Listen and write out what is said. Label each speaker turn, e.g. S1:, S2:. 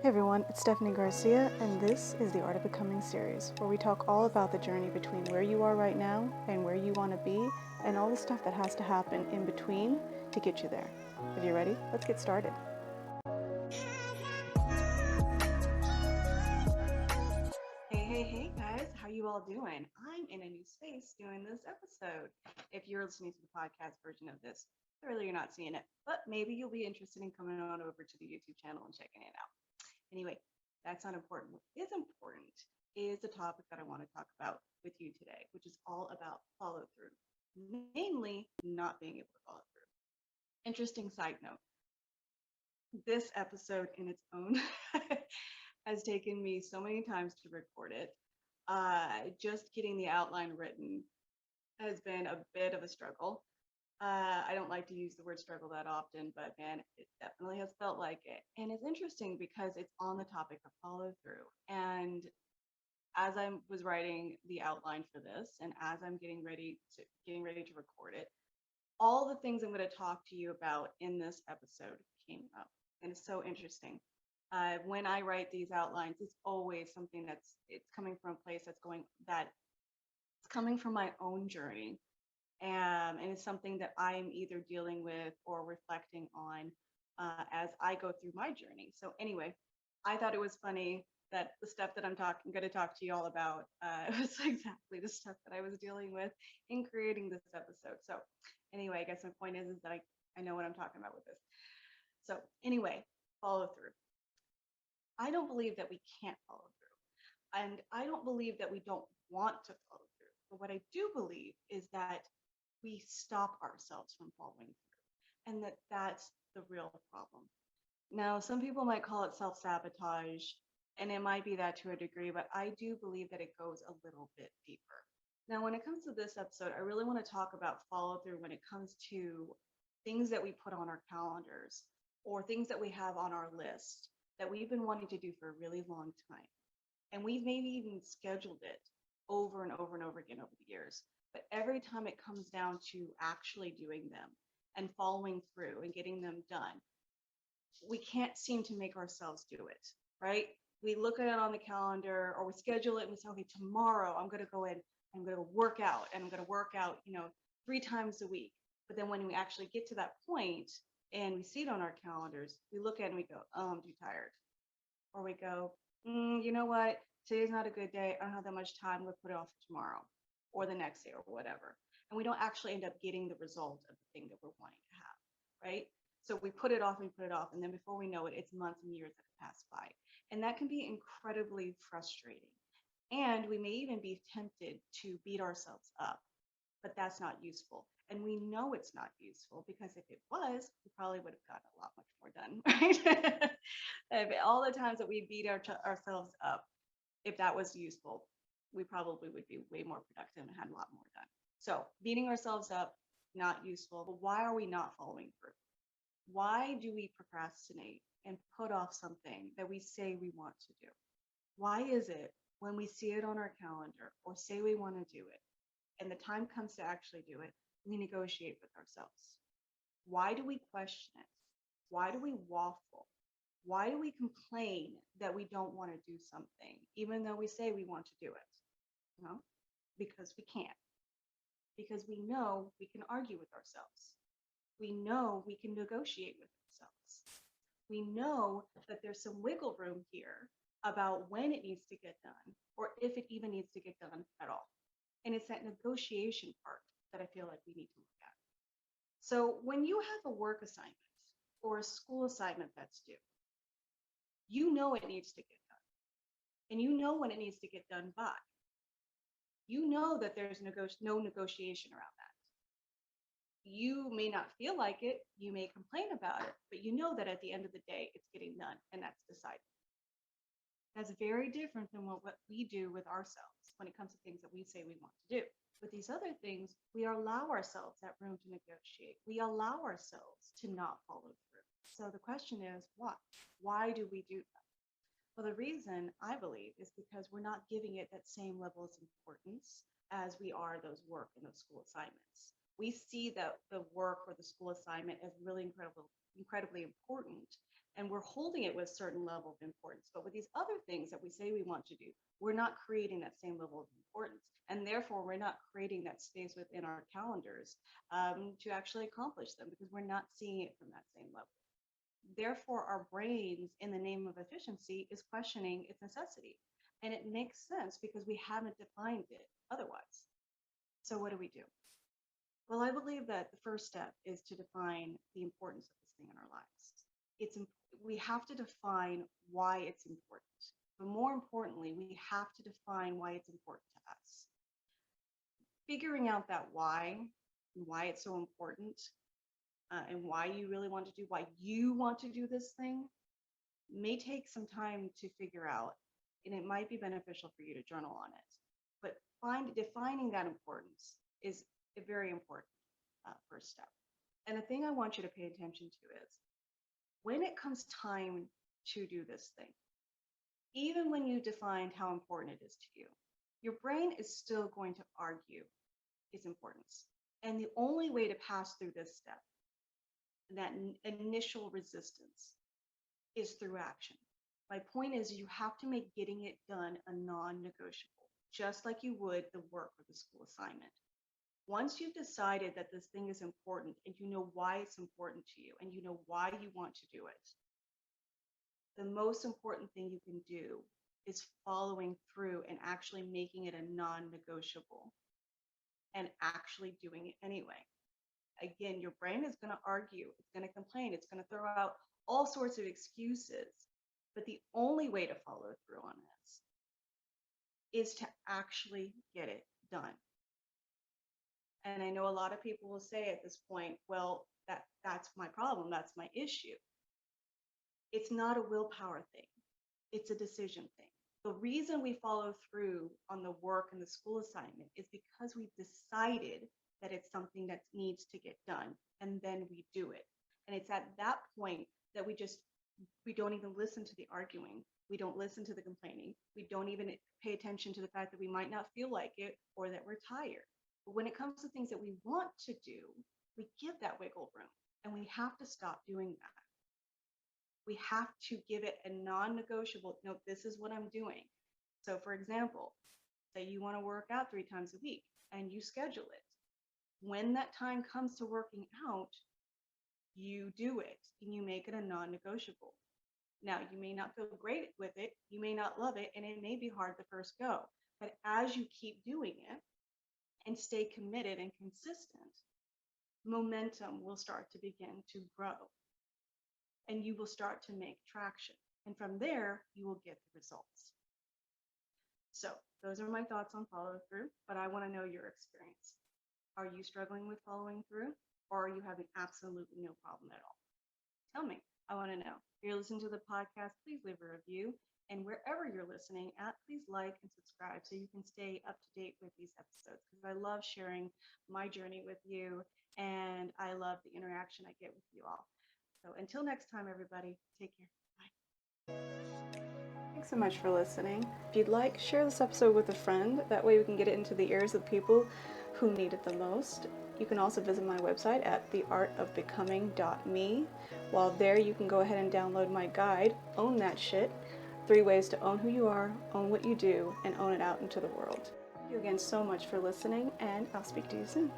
S1: Hey everyone, it's Stephanie Garcia, and this is the Art of Becoming series, where we talk all about the journey between where you are right now and where you want to be, and all the stuff that has to happen in between to get you there. If you're ready, let's get started. Hey guys, how you all doing? I'm in a new space doing this episode. If you're listening to the podcast version of this, clearly you're not seeing it, but maybe you'll be interested in coming on over to the YouTube channel and checking it out. Anyway, that's not important. What is important is the topic that I want to talk about with you today, which is all about follow through, namely not being able to follow through. Interesting side note, this episode in its own has taken me so many times to record it. Just getting the outline written has been a bit of a struggle. I don't like to use the word struggle that often, but man, it definitely has felt like it. And it's interesting because it's on the topic of follow through. And as I was writing the outline for this, and as I'm getting ready to record it, all the things I'm going to talk to you about in this episode came up, and it's so interesting. When I write these outlines, it's always something it's coming from a place that it's coming from my own journey, and it's something that I'm either dealing with or reflecting on as I go through my journey. So anyway, I thought it was funny that the stuff that going to talk to you all about was exactly the stuff that I was dealing with in creating this episode. So anyway, I guess my point is that I know what I'm talking about with this. So anyway, follow through. I don't believe that we can't follow through. And I don't believe that we don't want to follow through. But what I do believe is that we stop ourselves from following through, and that's the real problem. Now, some people might call it self sabotage, and it might be that to a degree, but I do believe that it goes a little bit deeper. Now, when it comes to this episode, I really want to talk about follow through when it comes to things that we put on our calendars or things that we have on our list that we've been wanting to do for a really long time. And we've maybe even scheduled it over and over and over again over the years. But every time it comes down to actually doing them and following through and getting them done, we can't seem to make ourselves do it, right? We look at it on the calendar or we schedule it and we say, okay, tomorrow I'm going to go in, I'm going to work out and I'm going to work out, 3 times a week. But then when we actually get to that point and we see it on our calendars, we look at it and we go, oh, I'm too tired. Or we go, you know what? Today's not a good day. I don't have that much time. Let's put it off for tomorrow or the next day or whatever. And we don't actually end up getting the result of the thing that we're wanting to have, right? So we put it off and put it off. And then before we know it, it's months and years that have passed by. And that can be incredibly frustrating. And we may even be tempted to beat ourselves up, but that's not useful. And we know it's not useful because if it was, we probably would have gotten a lot much more done, right? All the times that we beat ourselves up, if that was useful, we probably would be way more productive and had a lot more done. So beating ourselves up, not useful. But why are we not following through? Why do we procrastinate and put off something that we say we want to do? Why is it when we see it on our calendar or say we want to do it and the time comes to actually do it, we negotiate with ourselves? Why do we question it? Why do we waffle? Why do we complain that we don't want to do something, even though we say we want to do it? No, because we can't. Because we know we can argue with ourselves. We know we can negotiate with ourselves. We know that there's some wiggle room here about when it needs to get done or if it even needs to get done at all. And it's that negotiation part that I feel like we need to look at. So when you have a work assignment or a school assignment that's due, you know it needs to get done. And you know when it needs to get done by. You know that there's no negotiation around that. You may not feel like it, you may complain about it, but you know that at the end of the day, it's getting done and that's decided. That's very different than what we do with ourselves when it comes to things that we say we want to do. With these other things, we allow ourselves that room to negotiate. We allow ourselves to not follow through. So the question is, why? Why do we do that? Well, the reason I believe is because we're not giving it that same level of importance as we are those work and those school assignments. We see that the work or the school assignment as really incredibly important. and we're holding it with a certain level of importance. But with these other things that we say we want to do, we're not creating that same level of importance. And therefore, we're not creating that space within our calendars to actually accomplish them because we're not seeing it from that same level. Therefore, our brains, in the name of efficiency, is questioning its necessity. And it makes sense because we haven't defined it otherwise. So, what do we do? Well, I believe that the first step is to define the importance of this thing in our lives. We have to define why it's important. But more importantly, we have to define why it's important to us. Figuring out that why it's so important, and why you really want to do, why you want to do this thing may take some time to figure out, and it might be beneficial for you to journal on it. But defining that importance is a very important first step. And the thing I want you to pay attention to is when it comes time to do this thing, even when you defined how important it is to you, your brain is still going to argue its importance. And the only way to pass through this step, that initial resistance, is through action. My point is, you have to make getting it done a non-negotiable, just like you would the work or the school assignment. Once you've decided that this thing is important and you know why it's important to you and you know why you want to do it, the most important thing you can do is following through and actually making it a non-negotiable and actually doing it anyway. Again, your brain is going to argue, it's going to complain, it's going to throw out all sorts of excuses. But the only way to follow through on this is to actually get it done. And I know a lot of people will say at this point, well, that's my problem, that's my issue. It's not a willpower thing, it's a decision thing. The reason we follow through on the work and the school assignment is because we've decided that it's something that needs to get done, and then we do it. And it's at that point that we don't even listen to the arguing, we don't listen to the complaining, we don't even pay attention to the fact that we might not feel like it or that we're tired. But when it comes to things that we want to do, we give that wiggle room, and we have to stop doing that. We have to give it a non-negotiable, no, this is what I'm doing. So for example, say you want to work out 3 times a week and you schedule it. When that time comes to working out, you do it and you make it a non-negotiable. Now, you may not feel great with it, you may not love it, and it may be hard the first go. But as you keep doing it and stay committed and consistent, momentum will start to begin to grow. And you will start to make traction. And from there, you will get the results. So those are my thoughts on follow through, but I want to know your experience. Are you struggling with following through, or are you having absolutely no problem at all? Tell me, I want to know. If you're listening to the podcast, please leave a review. And wherever you're listening at, please like and subscribe so you can stay up to date with these episodes, because I love sharing my journey with you, and I love the interaction I get with you all. So until next time, everybody, take care. Bye. Thanks so much for listening. If you'd like, share this episode with a friend. That way we can get it into the ears of people who need it the most. You can also visit my website at theartofbecoming.me. While there, you can go ahead and download my guide, Own That Shit. 3 ways to own who you are, own what you do, and own it out into the world. Thank you again so much for listening, and I'll speak to you soon.